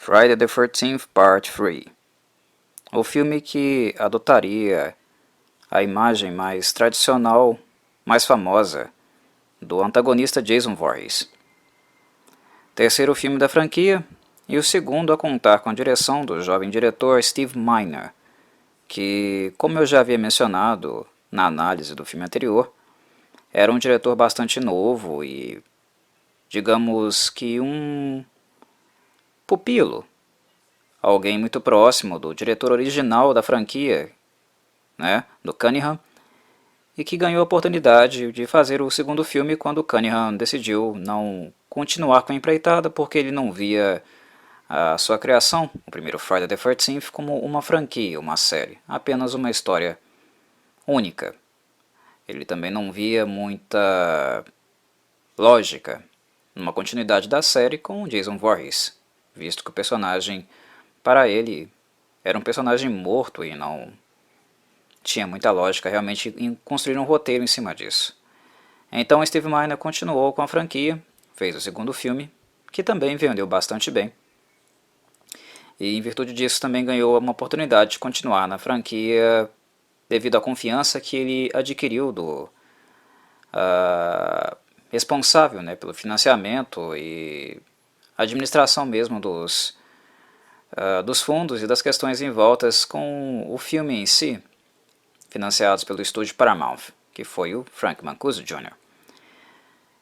Friday the 13th Part 3. O filme que adotaria a imagem mais tradicional, mais famosa, do antagonista Jason Voorhees. Terceiro filme da franquia e o segundo a contar com a direção do jovem diretor Steve Miner, que, como eu já havia mencionado na análise do filme anterior, era um diretor bastante novo e, digamos que um pupilo, alguém muito próximo do diretor original da franquia, do Cunningham, e que ganhou a oportunidade de fazer o segundo filme quando Cunningham decidiu não continuar com a empreitada porque ele não via a sua criação, o primeiro Friday the 13th, como uma franquia, uma série, apenas uma história única. Ele também não via muita lógica numa continuidade da série com Jason Voorhees, visto que o personagem, para ele, era um personagem morto e não tinha muita lógica realmente em construir um roteiro em cima disso. Então Steve Miner continuou com a franquia, fez o segundo filme, que também vendeu bastante bem, e em virtude disso também ganhou uma oportunidade de continuar na franquia devido à confiança que ele adquiriu do responsável pelo financiamento e administração mesmo dos fundos e das questões envoltas com o filme em si, financiados pelo estúdio Paramount, que foi o Frank Mancuso Jr.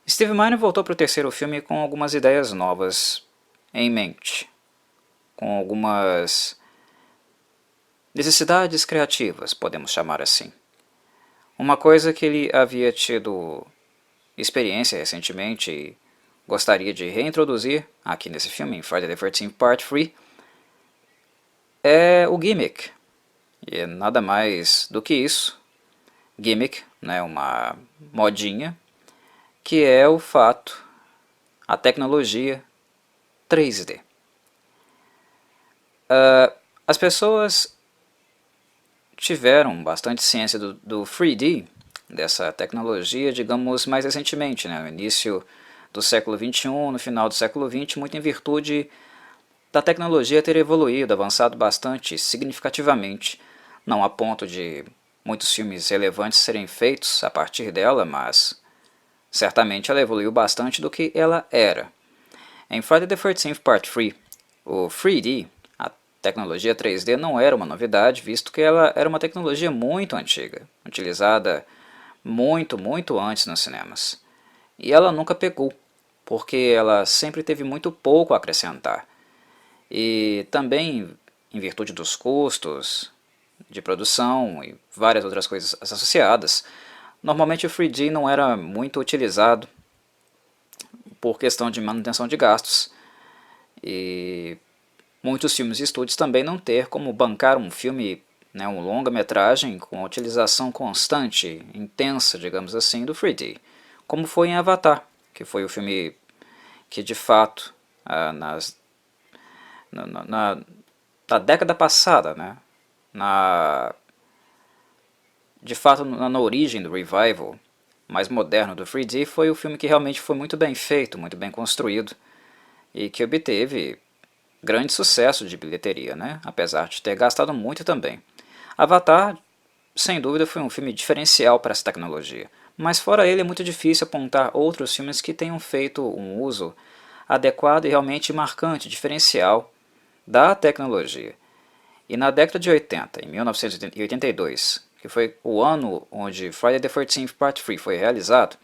Steve Miner voltou para o terceiro filme com algumas ideias novas em mente, com algumas necessidades criativas, podemos chamar assim. Uma coisa que ele havia tido experiência recentemente e gostaria de reintroduzir aqui nesse filme, em Friday the 13th Part 3, é o gimmick. E é nada mais do que isso. Gimmick, uma modinha, que é o fato, a tecnologia 3D. As pessoas tiveram bastante ciência do 3D, dessa tecnologia, digamos, mais recentemente, no início do século XXI, no final do século XX, muito em virtude da tecnologia ter evoluído, avançado bastante, significativamente, não a ponto de muitos filmes relevantes serem feitos a partir dela, mas certamente ela evoluiu bastante do que ela era. Em Friday the 13th Part 3, o 3D, a tecnologia 3D, não era uma novidade, visto que ela era uma tecnologia muito antiga, utilizada muito antes nos cinemas. E ela nunca pegou, porque ela sempre teve muito pouco a acrescentar. E também, em virtude dos custos de produção e várias outras coisas associadas, normalmente o 3D não era muito utilizado por questão de manutenção de gastos. E muitos filmes e estúdios também não ter como bancar um filme, um longa-metragem com a utilização constante, intensa, digamos assim, do 3D, como foi em Avatar, que foi o filme que de fato, na década passada, de fato na origem do revival mais moderno do 3D, foi o filme que realmente foi muito bem feito, muito bem construído, e que obteve grande sucesso de bilheteria, apesar de ter gastado muito também. Avatar, sem dúvida, foi um filme diferencial para essa tecnologia, mas fora ele é muito difícil apontar outros filmes que tenham feito um uso adequado e realmente marcante, diferencial da tecnologia. E na década de 80, em 1982, que foi o ano onde Friday the 13th Part 3 foi realizado,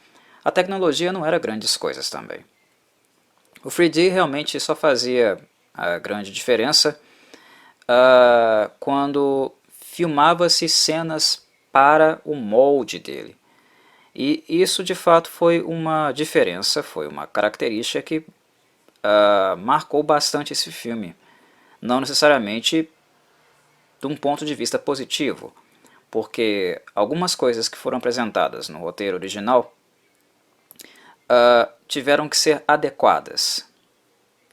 a tecnologia não era grandes coisas também. O 3D realmente só fazia a grande diferença quando filmava-se cenas para o molde dele. E isso de fato foi uma diferença, foi uma característica que marcou bastante esse filme. Não necessariamente de um ponto de vista positivo, porque algumas coisas que foram apresentadas no roteiro original tiveram que ser adequadas,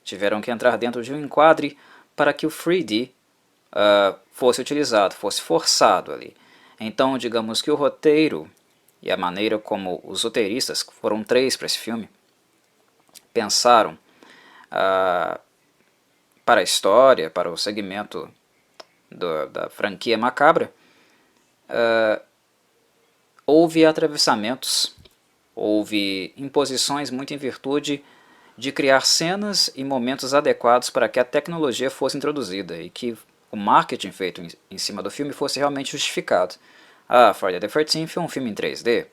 tiveram que entrar dentro de um enquadre para que o 3D fosse utilizado, fosse forçado ali. Então, digamos que o roteiro e a maneira como os roteiristas, foram 3 para esse filme, pensaram para a história, para o segmento da franquia macabra, houve atravessamentos, houve imposições muito em virtude de criar cenas e momentos adequados para que a tecnologia fosse introduzida e que o marketing feito em cima do filme fosse realmente justificado. Friday the 13th é um filme em 3D.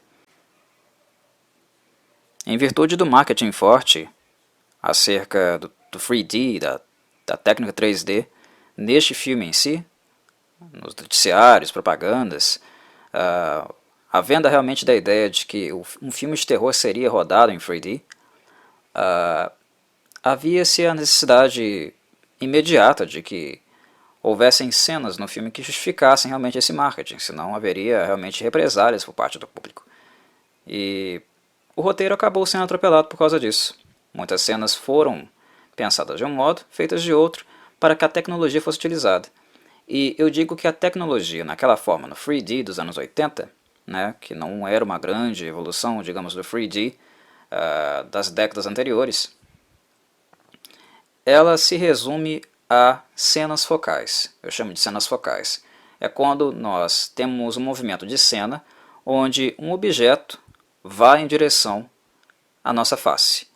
Em virtude do marketing forte acerca do 3D, da técnica 3D, neste filme em si, nos noticiários, propagandas, a venda realmente da ideia de que um filme de terror seria rodado em 3D, havia-se a necessidade imediata de que houvessem cenas no filme que justificassem realmente esse marketing, senão haveria realmente represálias por parte do público. E o roteiro acabou sendo atropelado por causa disso. Muitas cenas foram pensadas de um modo, feitas de outro, para que a tecnologia fosse utilizada. E eu digo que a tecnologia, naquela forma, no 3D dos anos 80, né, que não era uma grande evolução, digamos, do 3D das décadas anteriores, ela se resume a cenas focais. Eu chamo de cenas focais. É quando nós temos um movimento de cena onde um objeto vai em direção à nossa face.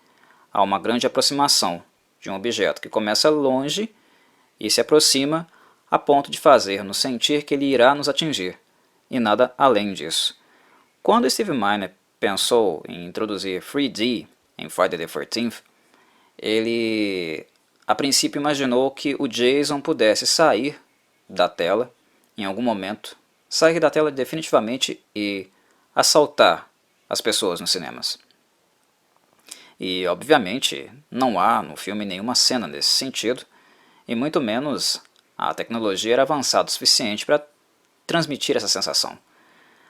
Há uma grande aproximação de um objeto que começa longe e se aproxima a ponto de fazer-nos sentir que ele irá nos atingir, e nada além disso. Quando Steve Miner pensou em introduzir 3D em Friday the 13th, ele a princípio imaginou que o Jason pudesse sair da tela em algum momento, sair da tela definitivamente e assaltar as pessoas nos cinemas. E obviamente não há no filme nenhuma cena nesse sentido, e muito menos a tecnologia era avançada o suficiente para transmitir essa sensação.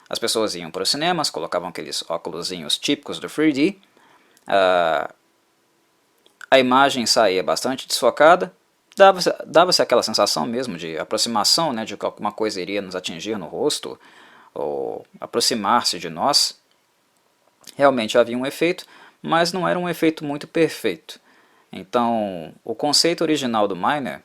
As pessoas iam para os cinemas, colocavam aqueles óculosinhos típicos do 3D, a imagem saía bastante desfocada, dava-se aquela sensação mesmo de aproximação, né, de que alguma coisa iria nos atingir no rosto, ou aproximar-se de nós. Realmente havia um efeito, mas não era um efeito muito perfeito. Então, o conceito original do Miner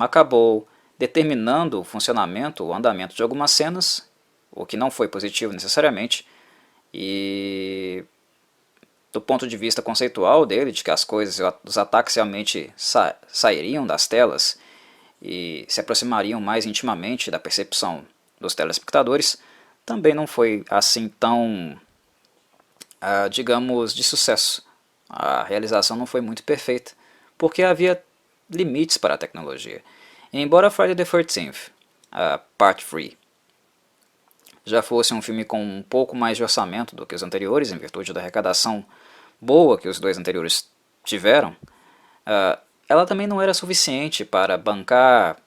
acabou determinando o funcionamento, o andamento de algumas cenas, o que não foi positivo necessariamente, e do ponto de vista conceitual dele, de que as coisas, os ataques realmente sairiam das telas e se aproximariam mais intimamente da percepção dos telespectadores, também não foi assim tão, digamos, de sucesso. A realização não foi muito perfeita, porque havia limites para a tecnologia. E embora Friday the 13th, Part 3, já fosse um filme com um pouco mais de orçamento do que os anteriores, em virtude da arrecadação boa que os dois anteriores tiveram, ela também não era suficiente para bancar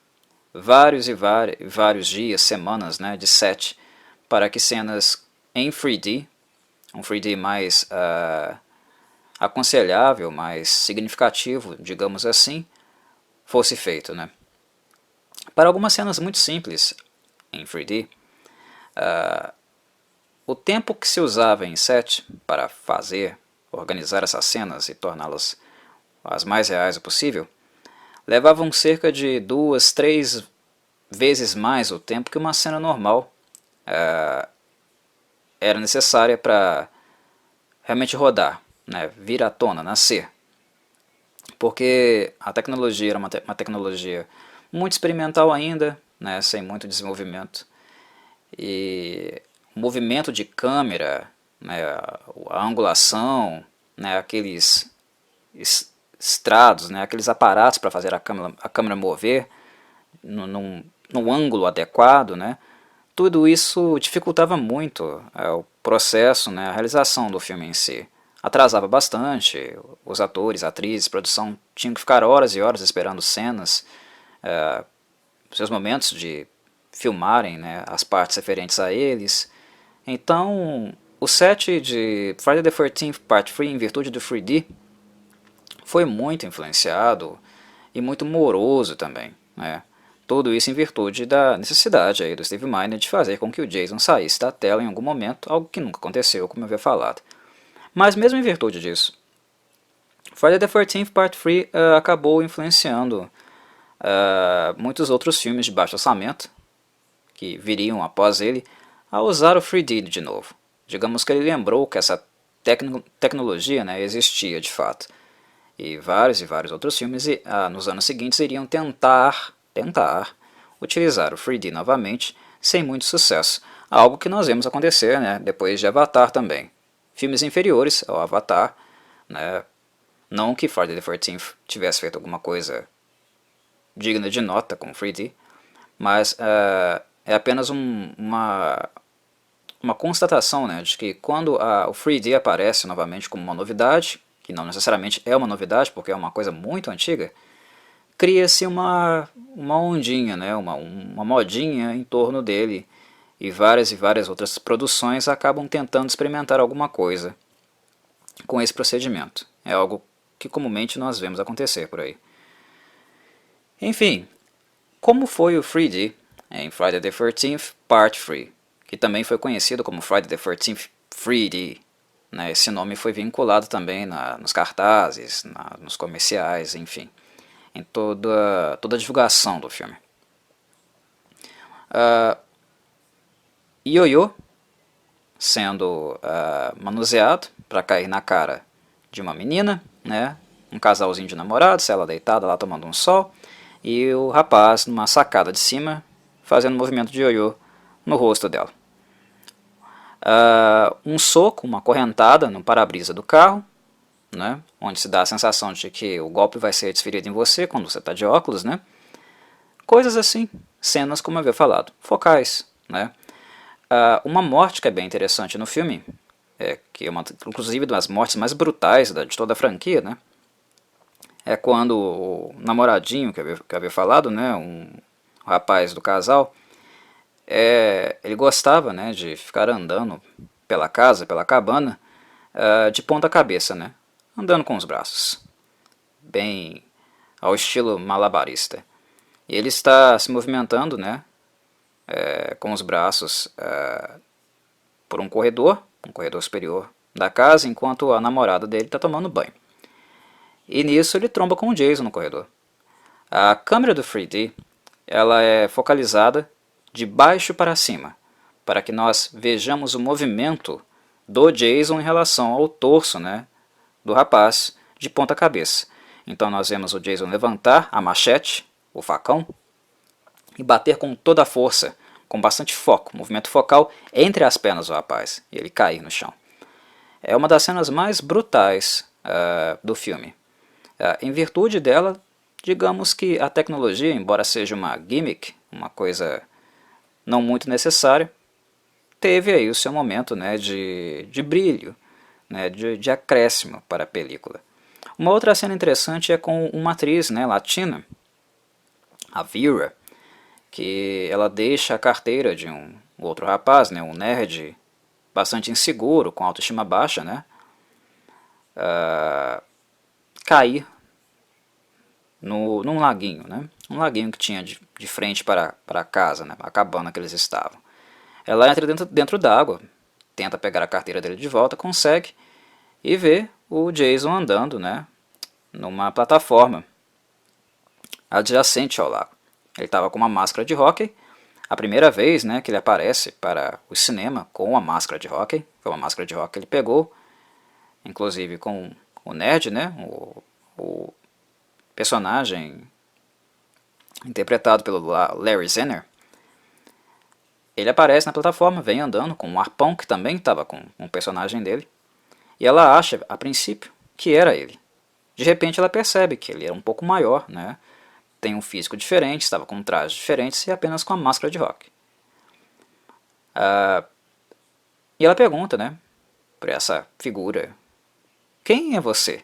vários e vários dias, semanas, né, de set, para que cenas em 3D, um 3D mais aconselhável, mais significativo, digamos assim, fosse feito, né? Para algumas cenas muito simples em 3D, o tempo que se usava em set para organizar essas cenas e torná-las as mais reais possível, levavam cerca de 2, 3 vezes mais o tempo que uma cena normal era necessária para realmente rodar, né, vir à tona, nascer. Porque a tecnologia era uma tecnologia muito experimental ainda, né, sem muito desenvolvimento. E o movimento de câmera, né, a angulação, né, aqueles estrados, né, aqueles aparatos para fazer a câmera mover num ângulo adequado, né, tudo isso dificultava muito o processo, né, a realização do filme em si. Atrasava bastante, os atores, atrizes, produção tinham que ficar horas e horas esperando cenas, seus momentos de filmarem, né, as partes referentes a eles. Então, o set de Friday the 13th Part 3, em virtude do 3D, foi muito influenciado e muito moroso também, né? Tudo isso em virtude da necessidade aí do Steve Miner de fazer com que o Jason saísse da tela em algum momento, algo que nunca aconteceu, como eu havia falado. Mas mesmo em virtude disso, Friday the 13th Part 3 acabou influenciando muitos outros filmes de baixo orçamento, que viriam após ele, a usar o 3D de novo. Digamos que ele lembrou que essa tecnologia, né, existia de fato. E vários outros filmes nos anos seguintes iriam tentar utilizar o 3D novamente, sem muito sucesso. Algo que nós vemos acontecer, né, depois de Avatar também. Filmes inferiores ao Avatar, né, não que Friday the 13th tivesse feito alguma coisa digna de nota com 3D, mas é apenas uma constatação, né, de que quando o 3D aparece novamente como uma novidade, que não necessariamente é uma novidade, porque é uma coisa muito antiga, cria-se uma ondinha, né, uma modinha em torno dele, e várias outras produções acabam tentando experimentar alguma coisa com esse procedimento. É algo que comumente nós vemos acontecer por aí. Enfim, como foi o 3D em Friday the 13th Part 3, que também foi conhecido como Friday the 13th 3D. Né? Esse nome foi vinculado também nos cartazes, nos comerciais, enfim, em toda a divulgação do filme. Ioiô sendo manuseado para cair na cara de uma menina, né? Um casalzinho de namorados, ela deitada lá tomando um sol, e o rapaz numa sacada de cima fazendo um movimento de ioiô no rosto dela. Um soco, uma correntada no para-brisa do carro, né? Onde se dá a sensação de que o golpe vai ser desferido em você quando você está de óculos, né? Coisas assim, cenas como eu havia falado, focais, né? Uma morte que é bem interessante no filme, que é inclusive uma das mortes mais brutais de toda a franquia, né? É quando o namoradinho que eu havia falado, né? Um rapaz do casal, ele gostava, né, de ficar andando pela casa, pela cabana, de ponta cabeça, né? Andando com os braços, bem ao estilo malabarista. E ele está se movimentando, né, com os braços por um corredor superior da casa, enquanto a namorada dele está tomando banho. E nisso ele tromba com o Jason no corredor. A câmera do 3D ela é focalizada de baixo para cima, para que nós vejamos o movimento do Jason em relação ao torso, né, do rapaz de ponta cabeça. Então nós vemos o Jason levantar a machete, o facão, e bater com toda a força, com bastante foco, movimento focal entre as pernas do rapaz, e ele cair no chão. É uma das cenas mais brutais do filme. Em virtude dela, digamos que a tecnologia, embora seja uma gimmick, uma coisa não muito necessária, teve aí o seu momento, né, de brilho, né, de acréscimo para a película. Uma outra cena interessante é com uma atriz, né, latina, a Vera, que ela deixa a carteira de um outro rapaz, né, um nerd bastante inseguro, com autoestima baixa, né, cair num laguinho, né, um laguinho que tinha de frente para a casa, né, a cabana que eles estavam. Ela entra dentro d'água, tenta pegar a carteira dele de volta, consegue, e vê o Jason andando, né, numa plataforma adjacente ao lago. Ele estava com uma máscara de hóquei, a primeira vez, né, que ele aparece para o cinema com a máscara de hóquei, foi uma máscara de hóquei que ele pegou, inclusive com o nerd, né, o personagem interpretado pelo Larry Zenner. Ele aparece na plataforma, vem andando com um arpão que também estava com um personagem dele, e ela acha, a princípio, que era ele. De repente ela percebe que ele era um pouco maior, né, tem um físico diferente, estava com trajes diferentes e apenas com a máscara de rock. E ela pergunta, né, para essa figura, quem é você?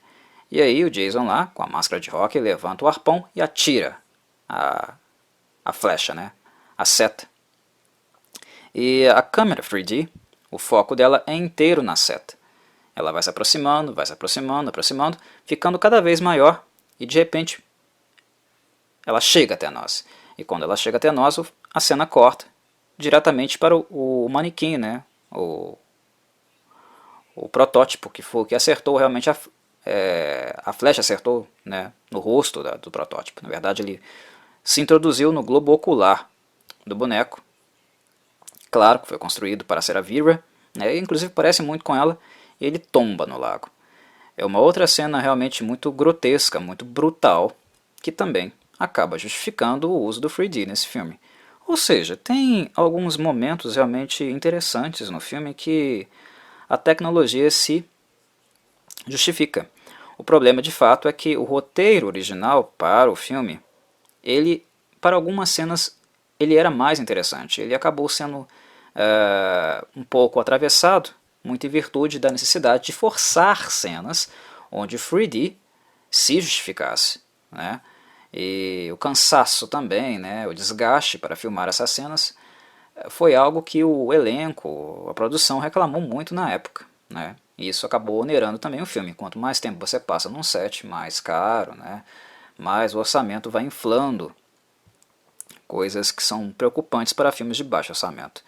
E aí o Jason lá, com a máscara de rock, levanta o arpão e atira a flecha, né, a seta. E a câmera 3D, o foco dela é inteiro na seta. Ela vai se aproximando, aproximando, ficando cada vez maior e de repente ela chega até nós. E quando ela chega até nós, a cena corta diretamente para o manequim, né? O protótipo que acertou realmente a flecha acertou, né, no rosto do protótipo. Na verdade, ele se introduziu no globo ocular do boneco. Claro que foi construído para ser a Vera, né, inclusive parece muito com ela, e ele tomba no lago. É uma outra cena realmente muito grotesca, muito brutal, que também acaba justificando o uso do 3D nesse filme. Ou seja, tem alguns momentos realmente interessantes no filme que a tecnologia se justifica. O problema de fato é que o roteiro original para o filme, ele, para algumas cenas, ele era mais interessante. Ele acabou sendo um pouco atravessado, muito em virtude da necessidade de forçar cenas onde o 3D se justificasse, né? E o cansaço também, né, o desgaste para filmar essas cenas, foi algo que o elenco, a produção reclamou muito na época, né? E isso acabou onerando também o filme. Quanto mais tempo você passa num set, mais caro, né, mais o orçamento vai inflando, coisas que são preocupantes para filmes de baixo orçamento.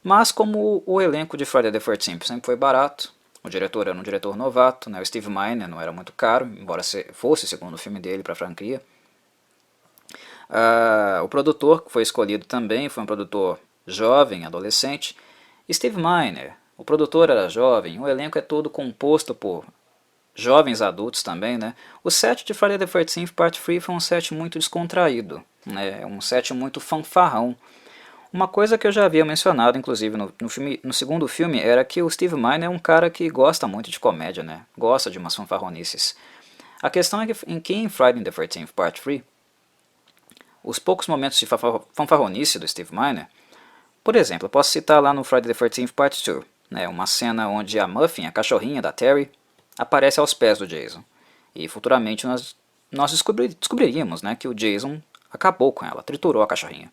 Mas como o elenco de Friday the 13th sempre foi barato, o diretor era um diretor novato, né, o Steve Miner não era muito caro, embora fosse o segundo filme dele para a franquia. O produtor que foi escolhido também foi um produtor jovem, adolescente, Steve Miner. O produtor era jovem, o elenco é todo composto por jovens adultos também, né? O set de Friday the 13th Part 3 foi um set muito descontraído, né? Um set muito fanfarrão. Uma coisa que eu já havia mencionado, inclusive, no segundo filme, era que o Steve Miner é um cara que gosta muito de comédia, né? Gosta de umas fanfarronices. A questão é que em Friday the 13th Part 3, os poucos momentos de fanfarronice do Steve Miner, por exemplo, eu posso citar lá no Friday the 13th Part 2, né, uma cena onde a Muffin, a cachorrinha da Terry, aparece aos pés do Jason. E futuramente nós descobriríamos, né, que o Jason acabou com ela, triturou a cachorrinha.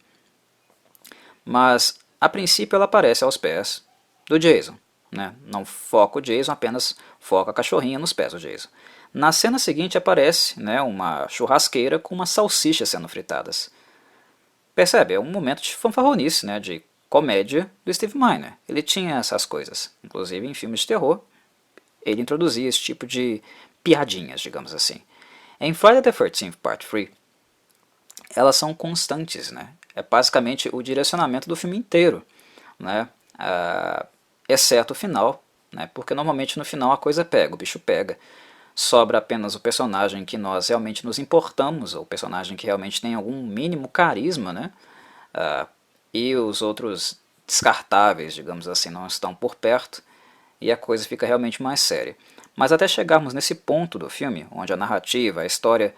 Mas, a princípio, ela aparece aos pés do Jason. Né? Não foca o Jason, apenas foca a cachorrinha nos pés do Jason. Na cena seguinte aparece, né, uma churrasqueira com umas salsichas sendo fritadas. Percebe? É um momento de fanfarronice, né, de comédia do Steve Miner. Ele tinha essas coisas. Inclusive em filmes de terror, ele introduzia esse tipo de piadinhas, digamos assim. Em Friday the 13th Part 3, elas são constantes, né? É basicamente o direcionamento do filme inteiro, né? Exceto o final, né? Porque normalmente no final a coisa pega, o bicho pega. Sobra apenas o personagem que nós realmente nos importamos, ou o personagem que realmente tem algum mínimo carisma, né? E os outros descartáveis, digamos assim, não estão por perto, e a coisa fica realmente mais séria. Mas até chegarmos nesse ponto do filme, onde a narrativa, a história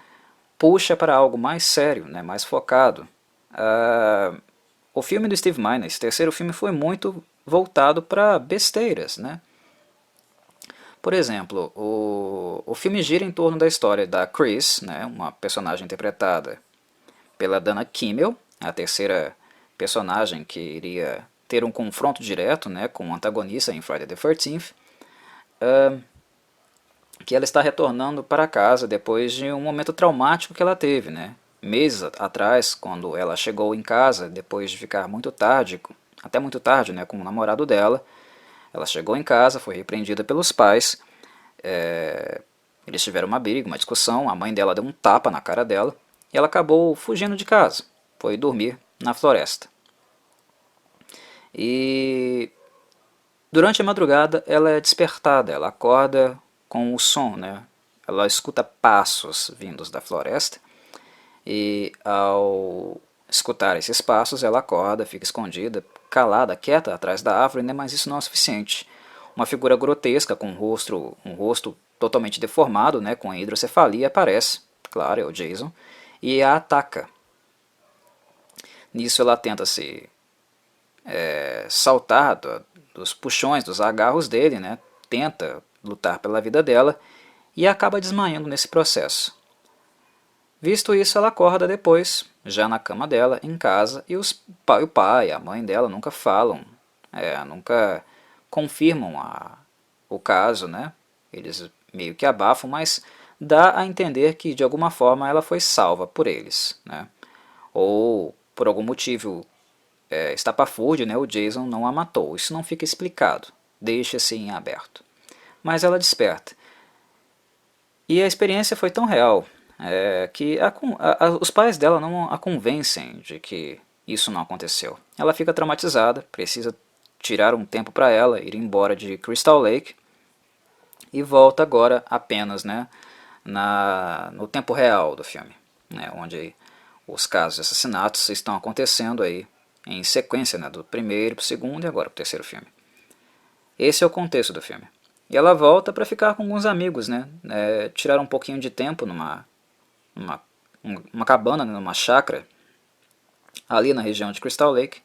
puxa para algo mais sério, né, mais focado. O filme do Steve Miner, esse terceiro filme, foi muito voltado para besteiras, né? Por exemplo, o filme gira em torno da história da Chris, né, uma personagem interpretada pela Dana Kimmel, a terceira personagem que iria ter um confronto direto, né, com o antagonista em Friday the 13th, que ela está retornando para casa depois de um momento traumático que ela teve, né? Meses atrás, quando ela chegou em casa, depois de ficar muito tarde, até muito tarde, né, com o namorado dela, ela chegou em casa, foi repreendida pelos pais, eles tiveram uma briga, uma discussão, a mãe dela deu um tapa na cara dela, e ela acabou fugindo de casa, foi dormir na floresta. E durante a madrugada ela é despertada, ela acorda com o som, né? Ela escuta passos vindos da floresta e ao escutar esses passos ela acorda, fica escondida, calada, quieta atrás da árvore, né? Mas isso não é o suficiente. Uma figura grotesca com um rosto totalmente deformado, né? Com hidrocefalia aparece, claro, é o Jason, e a ataca. Nisso ela tenta se saltar dos puxões, dos agarros dele, né? Tenta lutar pela vida dela e acaba desmaiando nesse processo. Visto isso, ela acorda depois, já na cama dela, em casa, e o pai, a mãe dela nunca falam, nunca confirmam o caso, né? Eles meio que abafam, mas dá a entender que de alguma forma ela foi salva por eles, né? Ou por algum motivo estapafúrdio, né, o Jason não a matou. Isso não fica explicado, deixa-se em aberto. Mas ela desperta. E a experiência foi tão real que os pais dela não a convencem de que isso não aconteceu. Ela fica traumatizada, precisa tirar um tempo para ela, ir embora de Crystal Lake e volta agora apenas, né, no tempo real do filme, né, onde os casos de assassinatos estão acontecendo aí em sequência, né, do primeiro para o segundo e agora para o terceiro filme. Esse é o contexto do filme. E ela volta para ficar com alguns amigos, né, tirar um pouquinho de tempo numa uma cabana, né, numa chácara, ali na região de Crystal Lake,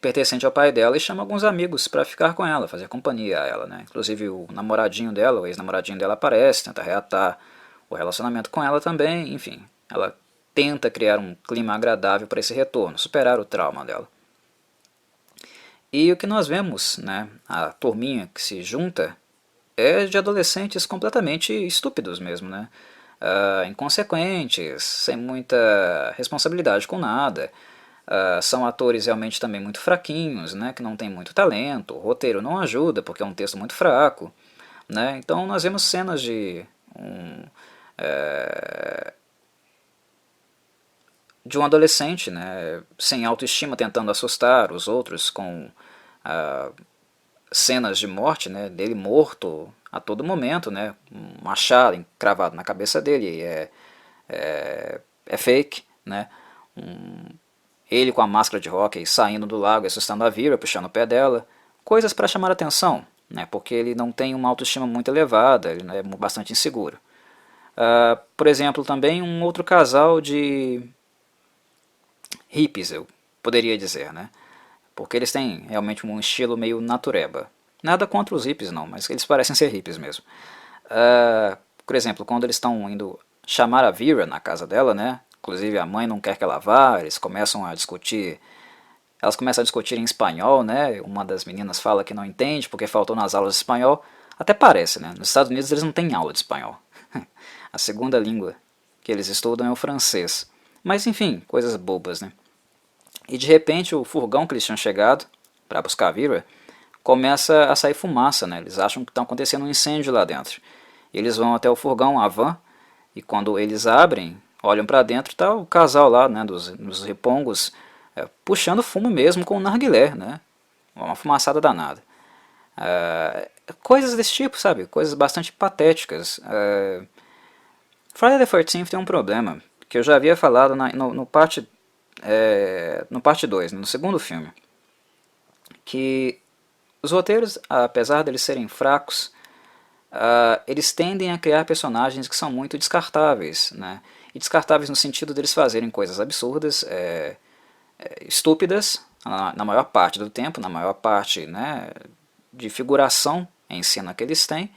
pertencente ao pai dela, e chama alguns amigos para ficar com ela, fazer companhia a ela, né? Inclusive o namoradinho dela, o ex-namoradinho dela aparece, tenta reatar o relacionamento com ela também, enfim. Ela tenta criar um clima agradável para esse retorno, superar o trauma dela. E o que nós vemos, né, a turminha que se junta, é de adolescentes completamente estúpidos mesmo, né? Inconsequentes, sem muita responsabilidade com nada. São atores realmente também muito fraquinhos, né, que não tem muito talento, o roteiro não ajuda porque é um texto muito fraco, né, então nós vemos cenas de um adolescente, né, sem autoestima tentando assustar os outros com cenas de morte, né, dele morto a todo momento, né, um machado encravado na cabeça dele é fake, né, ele com a máscara de hóquei saindo do lago e assustando a Vera, puxando o pé dela, coisas para chamar a atenção, né, porque ele não tem uma autoestima muito elevada, ele é bastante inseguro. Por exemplo, também um outro casal de hippies, eu poderia dizer, né, porque eles têm realmente um estilo meio natureba. Nada contra os hippies não, mas eles parecem ser hippies mesmo. Por exemplo, quando eles estão indo chamar a Vera na casa dela, né, inclusive a mãe não quer que ela vá, eles começam a discutir, elas começam a discutir em espanhol, né, uma das meninas fala que não entende porque faltou nas aulas de espanhol, até parece, né, nos Estados Unidos eles não têm aula de espanhol, a segunda língua que eles estudam é o francês, mas enfim, coisas bobas, né. E de repente o furgão que eles tinham chegado para buscar a Vera começa a sair fumaça, né, eles acham que está acontecendo um incêndio lá dentro, eles vão até o furgão, a van, e quando eles abrem, olham para dentro, está o casal lá, né, dos ripongos, puxando fumo mesmo com o narguilé, né, uma fumaçada danada. Coisas desse tipo, sabe, coisas bastante patéticas. Friday the 13th tem um problema, que eu já havia falado no parte 2, no segundo filme, que os roteiros, apesar deles serem fracos, eles tendem a criar personagens que são muito descartáveis, né? E descartáveis no sentido deles fazerem coisas absurdas, estúpidas, na maior parte do tempo, na maior parte, né, de figuração em cena que eles têm,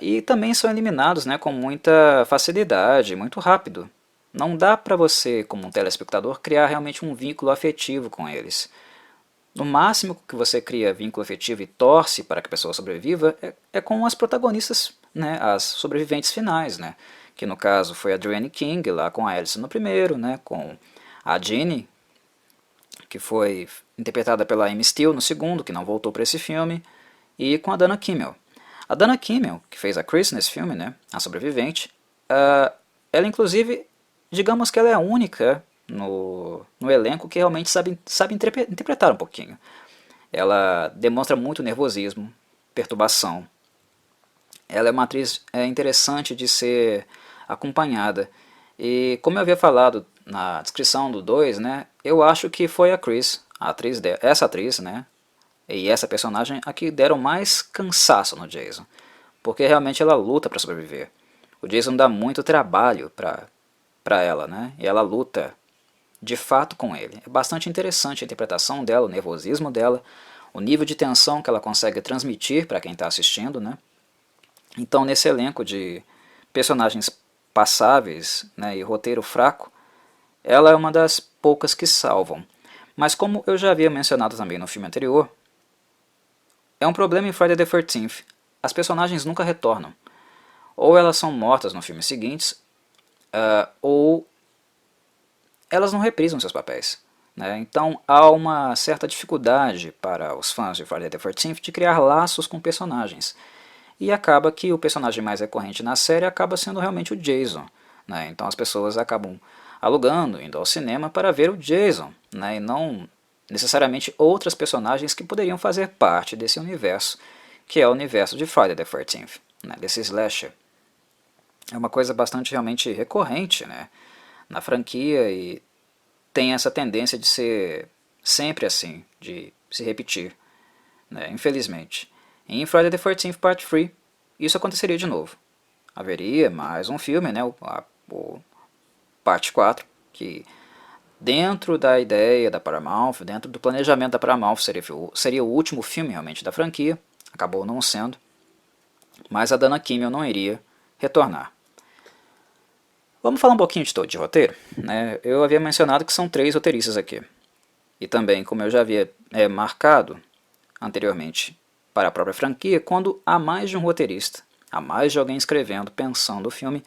e também são eliminados, né, com muita facilidade, muito rápido. Não dá para você, como um telespectador, criar realmente um vínculo afetivo com eles. No máximo que você cria vínculo afetivo e torce para que a pessoa sobreviva é com as protagonistas, né, as sobreviventes finais, né, que no caso foi a Adrienne King, lá com a Alice no primeiro, né, com a Ginny, que foi interpretada pela Amy Steele no segundo, que não voltou para esse filme, e com a Dana Kimmel. A Dana Kimmel, que fez a Chris nesse filme, né, a sobrevivente, ela inclusive, digamos que ela é a única no elenco que realmente sabe interpretar um pouquinho. Ela demonstra muito nervosismo, perturbação. Ela é uma atriz interessante de ser acompanhada. E como eu havia falado na descrição do 2, né, eu acho que foi a Chris, essa atriz, né, e essa personagem a que deram mais cansaço no Jason. Porque realmente ela luta para sobreviver. O Jason dá muito trabalho para ela, né, e ela luta de fato com ele. É bastante interessante a interpretação dela, o nervosismo dela, o nível de tensão que ela consegue transmitir para quem está assistindo, né? Então, nesse elenco de personagens passáveis, né, e roteiro fraco, ela é uma das poucas que salvam. Mas como eu já havia mencionado também no filme anterior, é um problema em Friday the 13th. As personagens nunca retornam. Ou elas são mortas nos filmes seguintes, ou elas não reprisam seus papéis, né? Então há uma certa dificuldade para os fãs de Friday the 13th de criar laços com personagens. e acaba que o personagem mais recorrente na série acaba sendo realmente o Jason, né? Então as pessoas acabam alugando, indo ao cinema para ver o Jason, né? E não necessariamente outras personagens que poderiam fazer parte desse universo, que é o universo de Friday the 13th, né? Desse slasher. É uma coisa bastante realmente recorrente, né, na franquia, e tem essa tendência de ser sempre assim, de se repetir, né, infelizmente. Em Friday the 13th Part 3, isso aconteceria de novo. Haveria mais um filme, né, o Parte 4, que dentro da ideia da Paramount, dentro do planejamento da Paramount, seria o último filme realmente da franquia, acabou não sendo, mas a Dana Kimmel não iria retornar. Vamos falar um pouquinho de roteiro, né? Eu havia mencionado que são 3 roteiristas aqui. E também, como eu já havia marcado anteriormente para a própria franquia, quando há mais de um roteirista, há mais de alguém escrevendo, pensando o filme,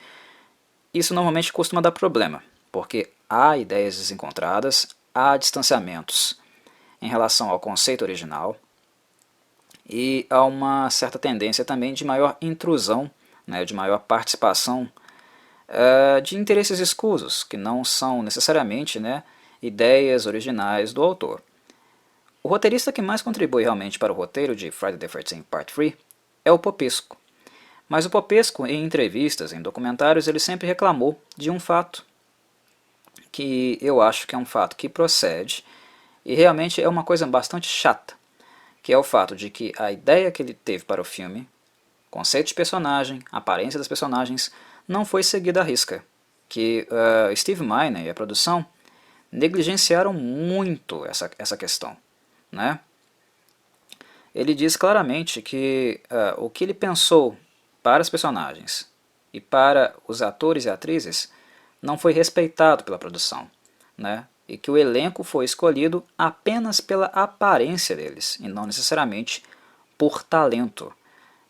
isso normalmente costuma dar problema, porque há ideias desencontradas, há distanciamentos em relação ao conceito original e há uma certa tendência também de maior intrusão, né, de maior participação de interesses escusos, que não são necessariamente, né, ideias originais do autor. O roteirista que mais contribui realmente para o roteiro de Friday the 13th Part 3 é o Popesco. Mas o Popesco, em entrevistas, em documentários, ele sempre reclamou de um fato, que eu acho que é um fato que procede, e realmente é uma coisa bastante chata, que é o fato de que a ideia que ele teve para o filme, conceito de personagem, aparência das personagens, não foi seguida à risca, que Steve Miner e a produção negligenciaram muito essa questão, né? Ele diz claramente que o que ele pensou para os personagens e para os atores e atrizes não foi respeitado pela produção, né? E que o elenco foi escolhido apenas pela aparência deles e não necessariamente por talento,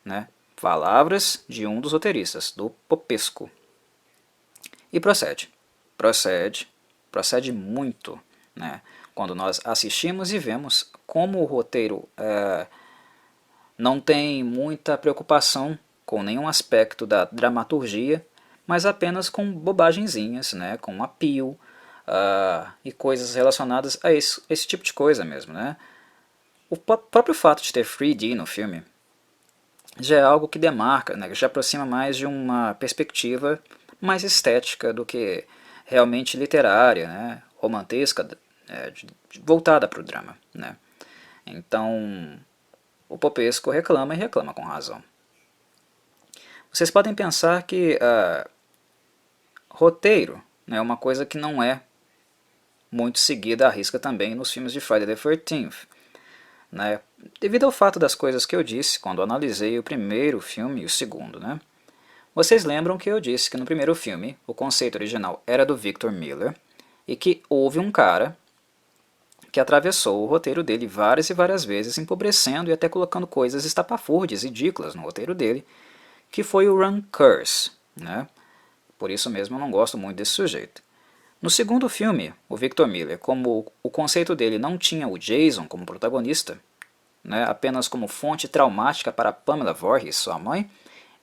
né? Palavras de um dos roteiristas, do Popesco. E procede muito, né? Quando nós assistimos e vemos como o roteiro não tem muita preocupação com nenhum aspecto da dramaturgia, mas apenas com bobagenzinhas, né? Com apio e coisas relacionadas a esse tipo de coisa mesmo, né? O próprio fato de ter 3D no filme já é algo que demarca, né, que já aproxima mais de uma perspectiva mais estética do que realmente literária, né, romantesca, voltada para o drama, né. Então, o Popesco reclama e reclama com razão. Vocês podem pensar que roteiro, né, é uma coisa que não é muito seguida à risca também nos filmes de Friday the 13th, né, devido ao fato das coisas que eu disse quando analisei o primeiro filme e o segundo, né. Vocês lembram que eu disse que no primeiro filme o conceito original era do Victor Miller e que houve um cara que atravessou o roteiro dele várias e várias vezes, empobrecendo e até colocando coisas estapafúrdias, ridículas no roteiro dele, que foi o Ron Curse, né? Por isso mesmo eu não gosto muito desse sujeito. No segundo filme, o Victor Miller, como o conceito dele não tinha o Jason como protagonista, né, apenas como fonte traumática para Pamela Voorhees, sua mãe,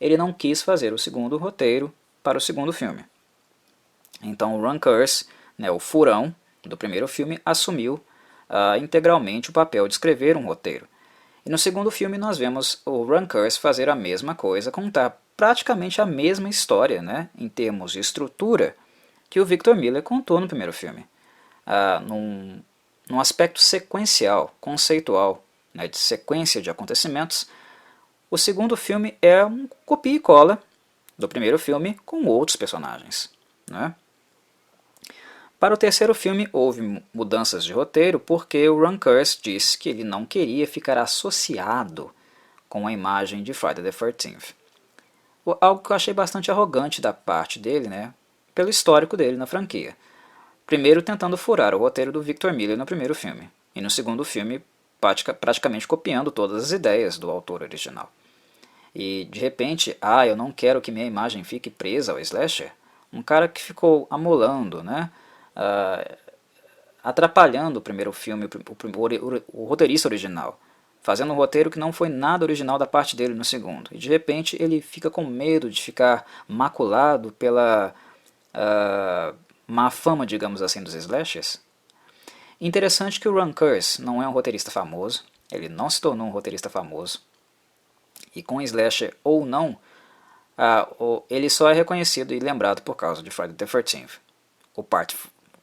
ele não quis fazer o segundo roteiro para o segundo filme. Então o Ron Curse, né, o furão do primeiro filme, assumiu integralmente o papel de escrever um roteiro. E no segundo filme nós vemos o Ron Curse fazer a mesma coisa, contar praticamente a mesma história, né, em termos de estrutura, que o Victor Miller contou no primeiro filme. Num aspecto sequencial, conceitual, né, de sequência de acontecimentos, o segundo filme é um copia e cola do primeiro filme com outros personagens, né? Para o terceiro filme houve mudanças de roteiro porque o Ron Curse disse que ele não queria ficar associado com a imagem de Friday the 13th. Algo que eu achei bastante arrogante da parte dele, né, pelo histórico dele na franquia. Primeiro tentando furar o roteiro do Victor Miller no primeiro filme, e no segundo filme praticamente copiando todas as ideias do autor original. E de repente, eu não quero que minha imagem fique presa ao slasher. Um cara que ficou amolando, né, atrapalhando o primeiro filme, o roteirista original, fazendo um roteiro que não foi nada original da parte dele no segundo. E de repente ele fica com medo de ficar maculado pela má fama, digamos assim, dos slashers. Interessante que o Ron Kurz não é um roteirista famoso, ele não se tornou um roteirista famoso. E com slasher ou não, ele só é reconhecido e lembrado por causa de Friday the 13th, o Part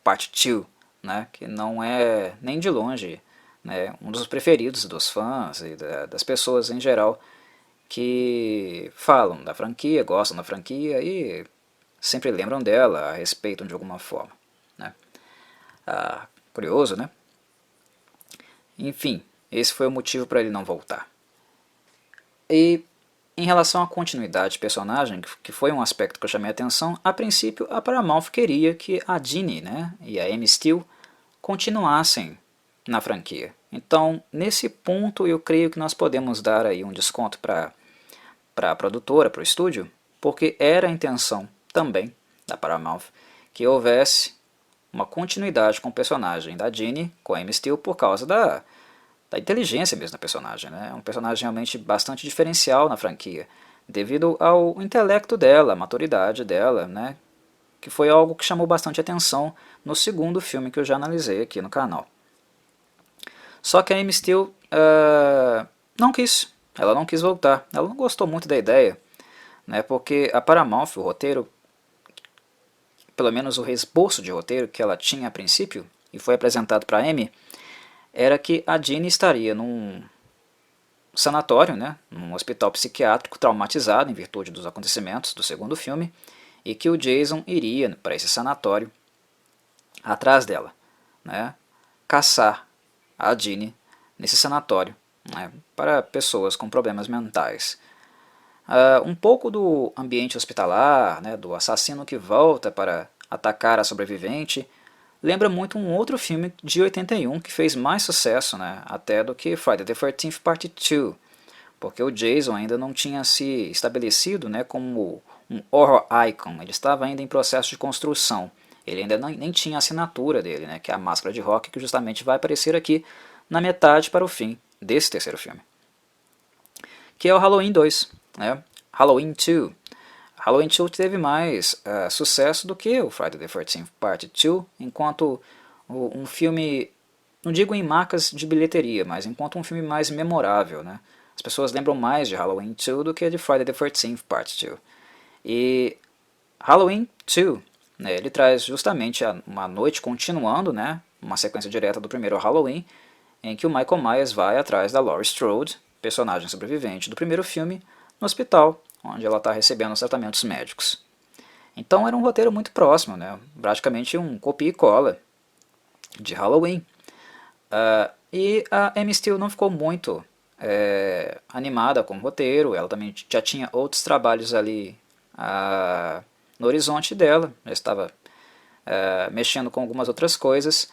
2, né, que não é nem de longe, né, um dos preferidos dos fãs e das pessoas em geral que falam da franquia, gostam da franquia e sempre lembram dela, a respeitam de alguma forma. Né. Curioso, né? Enfim, esse foi o motivo para ele não voltar. E em relação à continuidade de personagem, que foi um aspecto que eu chamei a atenção, a princípio a Paramount queria que a Ginny, né, e a Amy Steele continuassem na franquia. Então, nesse ponto, eu creio que nós podemos dar aí um desconto para a produtora, para o estúdio, porque era a intenção também da Paramount que houvesse uma continuidade com o personagem da Ginny, com a Amy Steele, por causa da inteligência mesmo da personagem. Né? É um personagem realmente bastante diferencial na franquia, devido ao intelecto dela, à maturidade dela, né? Que foi algo que chamou bastante atenção no segundo filme que eu já analisei aqui no canal. Só que a Amy Steele não quis, ela não quis voltar, ela não gostou muito da ideia, né? Porque a Paramount, o roteiro, pelo menos o esboço de roteiro que ela tinha a princípio, e foi apresentado para a Amy, era que a Ginny estaria num sanatório, né, num hospital psiquiátrico traumatizado em virtude dos acontecimentos do segundo filme, e que o Jason iria para esse sanatório atrás dela, né, caçar a Ginny nesse sanatório, né, para pessoas com problemas mentais. Um pouco do ambiente hospitalar, né, do assassino que volta para atacar a sobrevivente, lembra muito um outro filme de 81 que fez mais sucesso, né, até do que Friday the 13th Part 2, porque o Jason ainda não tinha se estabelecido, né, como um horror icon, ele estava ainda em processo de construção, ele ainda nem tinha a assinatura dele, né, que é a máscara de rock, que justamente vai aparecer aqui na metade para o fim desse terceiro filme, que é o Halloween 2, né, Halloween 2. Halloween 2 teve mais sucesso do que o Friday the 13th Part 2, enquanto um filme, não digo em marcas de bilheteria, mas enquanto um filme mais memorável. Né? As pessoas lembram mais de Halloween 2 do que de Friday the 13th Part 2. E Halloween 2, né, ele traz justamente uma noite continuando, né, uma sequência direta do primeiro Halloween, em que o Michael Myers vai atrás da Laurie Strode, personagem sobrevivente do primeiro filme, no hospital, onde ela está recebendo os tratamentos médicos. Então era um roteiro muito próximo, né? Praticamente um copia e cola de Halloween. E a Amy Steele não ficou muito animada com o roteiro, ela também já tinha outros trabalhos ali no horizonte dela, já estava mexendo com algumas outras coisas,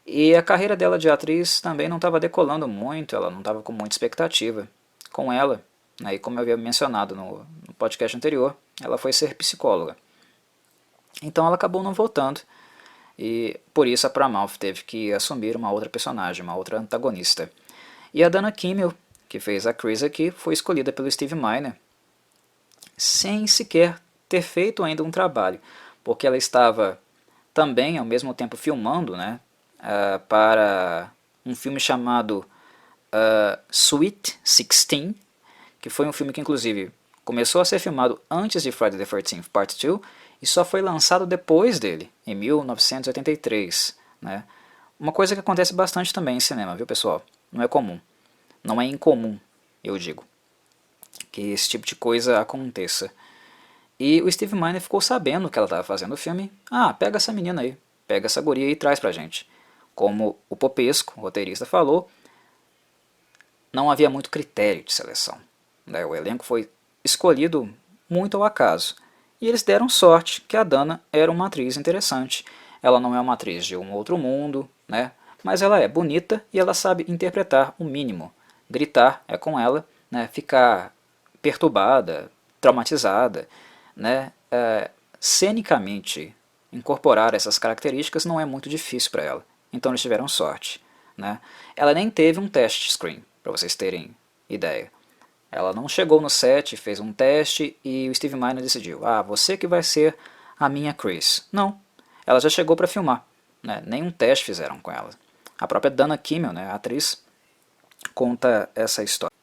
e a carreira dela de atriz também não estava decolando muito, ela não estava com muita expectativa com ela. E como eu havia mencionado no podcast anterior, ela foi ser psicóloga. Então ela acabou não voltando, e por isso a Paramount teve que assumir uma outra personagem, uma outra antagonista. E a Dana Kimmel, que fez a Chris aqui, foi escolhida pelo Steve Miner, sem sequer ter feito ainda um trabalho, porque ela estava também ao mesmo tempo filmando, né, para um filme chamado Sweet 16, que foi um filme que inclusive começou a ser filmado antes de Friday the 13th Part 2 e só foi lançado depois dele, em 1983. Né? Uma coisa que acontece bastante também em cinema, viu pessoal? Não é comum. Não é incomum, eu digo, que esse tipo de coisa aconteça. E o Steve Miner ficou sabendo que ela estava fazendo o filme. Pega essa menina aí, pega essa guria e traz pra gente. Como o Popesco, o roteirista, falou, não havia muito critério de seleção. O elenco foi escolhido muito ao acaso. E eles deram sorte que a Dana era uma atriz interessante. Ela não é uma atriz de um outro mundo, né? Mas ela é bonita e ela sabe interpretar o mínimo. Gritar é com ela, né? Ficar perturbada, traumatizada, né? Cenicamente incorporar essas características não é muito difícil para ela. Então eles tiveram sorte. Né? Ela nem teve um teste screen. para vocês terem ideia. Ela não chegou no set, fez um teste e o Steve Miner decidiu, você que vai ser a minha Chris. Não, ela já chegou para filmar, né? Nenhum teste fizeram com ela. A própria Dana Kimmel, né, a atriz, conta essa história.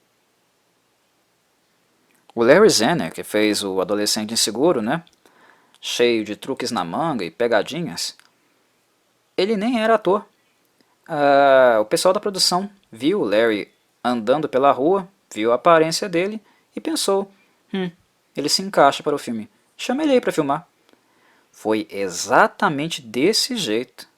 O Larry Zenner, que fez o adolescente inseguro, né, cheio de truques na manga e pegadinhas, ele nem era ator. O pessoal da produção viu o Larry andando pela rua, viu a aparência dele e pensou, ele se encaixa para o filme, chama ele aí para filmar. Foi exatamente desse jeito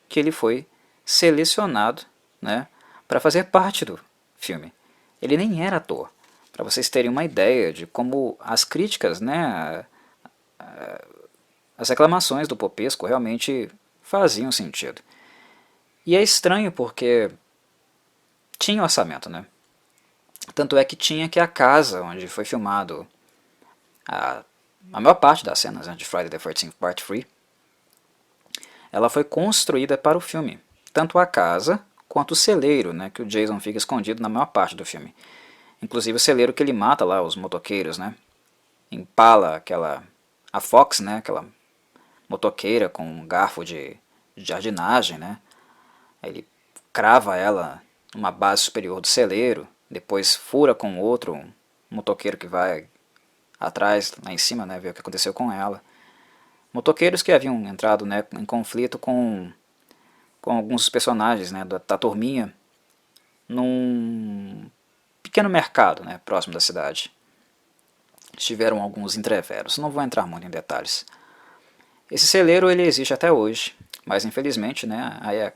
que ele foi selecionado, né, para fazer parte do filme. Ele nem era ator. Para vocês terem uma ideia de como as críticas, né, as reclamações do Popesco realmente faziam sentido. E é estranho porque tinha orçamento, né? Tanto é que tinha que a casa onde foi filmado a maior parte das cenas, né, de Friday the 13th Part 3, ela foi construída para o filme. Tanto a casa quanto o celeiro, né, que o Jason fica escondido na maior parte do filme. Inclusive o celeiro que ele mata lá, os motoqueiros, né? Empala a Fox, né, aquela motoqueira com um garfo de jardinagem, né? Ele crava ela numa base superior do celeiro, depois fura com outro motoqueiro que vai atrás, lá em cima, né, ver o que aconteceu com ela. Motoqueiros que haviam entrado, né, em conflito com alguns personagens, né, da turminha num pequeno mercado, né, próximo da cidade. Tiveram alguns entreveros, não vou entrar muito em detalhes. Esse celeiro ele existe até hoje, mas infelizmente, né, aí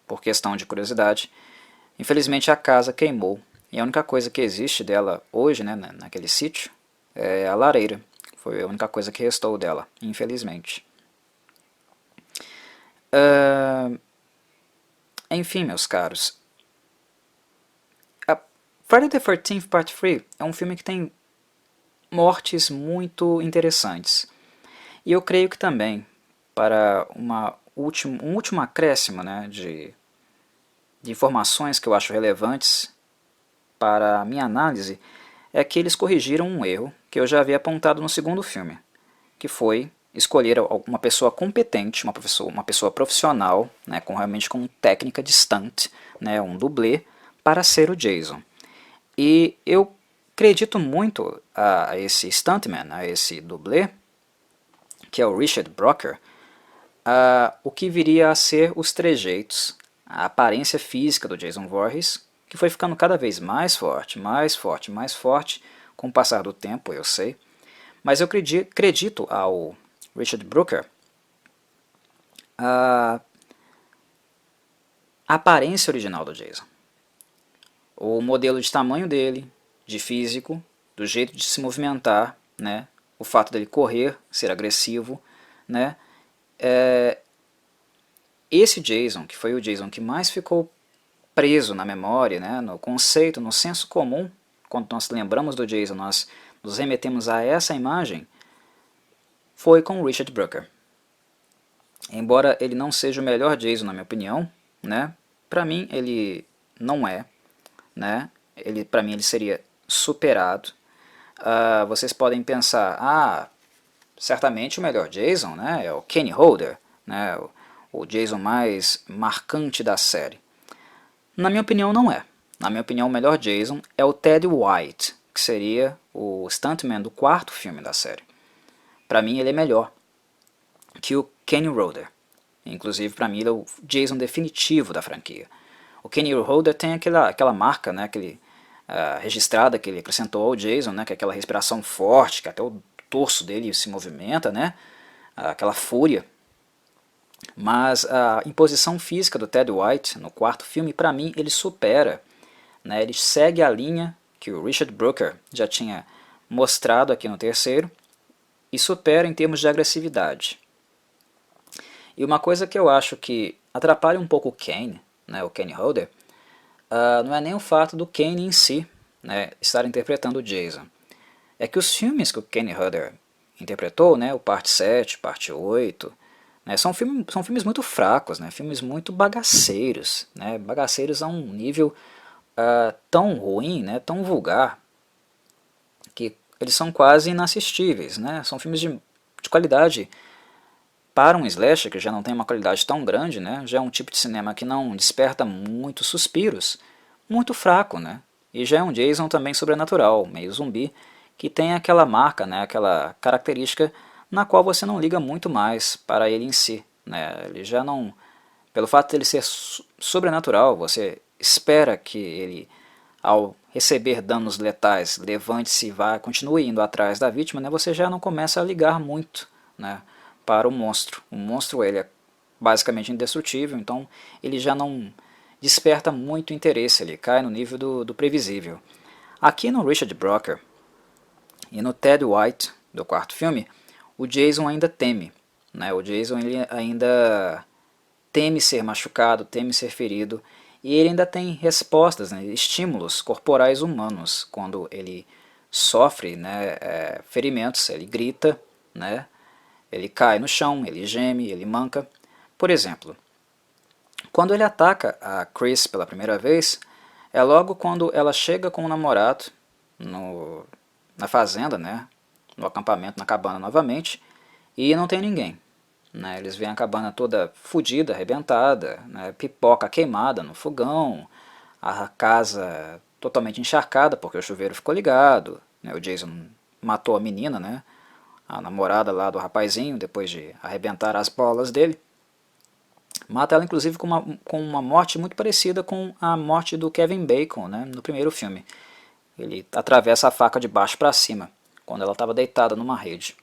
por questão de curiosidade, infelizmente a casa queimou. E a única coisa que existe dela hoje, né, naquele sítio, é a lareira. Foi a única coisa que restou dela, infelizmente. Enfim, meus caros, Friday the 13th Part 3 é um filme que tem mortes muito interessantes. E eu creio que também, para um último acréscimo, né, de informações que eu acho relevantes para a minha análise, é que eles corrigiram um erro que eu já havia apontado no segundo filme, que foi escolher uma pessoa competente, uma pessoa profissional, né, realmente com técnica de stunt, né, um dublê, para ser o Jason. E eu acredito muito a esse stuntman, a esse dublê, que é o Richard Brucker, o que viria a ser os trejeitos, a aparência física do Jason Voorhees, que foi ficando cada vez mais forte, mais forte, mais forte, com o passar do tempo, eu sei. Mas eu acredito ao Richard Brucker a aparência original do Jason. O modelo de tamanho dele, de físico, do jeito de se movimentar, né? O fato dele correr, ser agressivo, né? Esse Jason, que foi o Jason que mais ficou preso na memória, né? No conceito, no senso comum, quando nós lembramos do Jason, nós nos remetemos a essa imagem, foi com o Richard Brucker. Embora ele não seja o melhor Jason, na minha opinião, né? Para mim ele não é, né? Para mim ele seria superado. Vocês podem pensar, certamente o melhor Jason, né, é o Kenny Holder, né, o Jason mais marcante da série. Na minha opinião não é. Na minha opinião o melhor Jason é o Ted White, que seria o stuntman do quarto filme da série. Para mim ele é melhor que o Kenny Holder. Inclusive para mim ele é o Jason definitivo da franquia. O Kenny Holder tem aquela marca, né, registrada que ele acrescentou ao Jason, né, que é aquela respiração forte, que até o torso dele se movimenta, né, aquela fúria. Mas a imposição física do Ted White no quarto filme, para mim, ele supera, né, ele segue a linha que o Richard Brucker já tinha mostrado aqui no terceiro e supera em termos de agressividade. E uma coisa que eu acho que atrapalha um pouco o Kane, né, o Kenny Holder, não é nem o fato do Kane em si, né, estar interpretando o Jason. É que os filmes que o Kenny Holder interpretou, né, o Parte 7, Parte 8, né, são filmes muito fracos, né, filmes muito bagaceiros, né, bagaceiros a um nível tão ruim, né, tão vulgar, que eles são quase inassistíveis, né? São filmes de qualidade para um slasher, que já não tem uma qualidade tão grande, né? Já é um tipo de cinema que não desperta muitos suspiros, muito fraco, né? E já é um Jason também sobrenatural, meio zumbi, que tem aquela marca, né? Aquela característica na qual você não liga muito mais para ele em si, né? Ele já não... Pelo fato de ele ser sobrenatural, você espera que ele, ao receber danos letais, levante-se e vá, continue indo atrás da vítima, né, você já não começa a ligar muito, né, para o monstro. O monstro ele é basicamente indestrutível, então ele já não desperta muito interesse, ele cai no nível do previsível. Aqui no Richard Broker e no Ted White, do quarto filme, o Jason ainda teme. Né, o Jason ele ainda teme ser machucado, teme ser ferido, e ele ainda tem respostas, né, estímulos corporais humanos. Quando ele sofre, né, ferimentos, ele grita, né, ele cai no chão, ele geme, ele manca. Por exemplo, quando ele ataca a Chris pela primeira vez, é logo quando ela chega com o namorado na fazenda, né, no acampamento, na cabana novamente, e não tem ninguém. Né, eles veem a cabana toda fodida, arrebentada, né, pipoca queimada no fogão, a casa totalmente encharcada porque o chuveiro ficou ligado. Né, o Jason matou a menina, né, a namorada lá do rapazinho, depois de arrebentar as bolas dele. Mata ela inclusive com uma morte muito parecida com a morte do Kevin Bacon, né, no primeiro filme. Ele atravessa a faca de baixo para cima, quando ela estava deitada numa rede.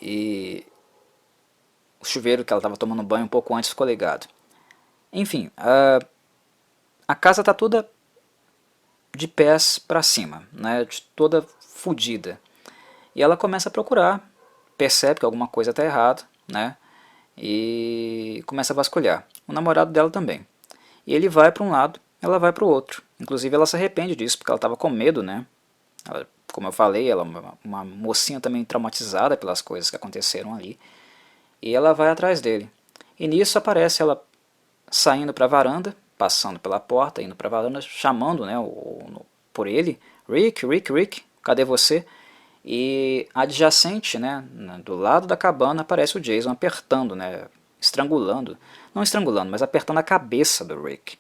E o chuveiro que ela estava tomando banho um pouco antes ficou ligado. Enfim, a casa está toda de pés para cima, né, toda fodida. E ela começa a procurar, percebe que alguma coisa está errada, né, e começa a vasculhar. O namorado dela também. E ele vai para um lado, ela vai para o outro. Inclusive ela se arrepende disso, porque ela estava com medo, né. Ela, como eu falei, ela é uma mocinha também traumatizada pelas coisas que aconteceram ali. E ela vai atrás dele. E nisso aparece ela saindo para a varanda, passando pela porta, indo para a varanda, chamando, né, por ele, Rick, Rick, Rick, cadê você? E adjacente, né, do lado da cabana, aparece o Jason apertando, né, estrangulando, não estrangulando, mas apertando a cabeça do Rick.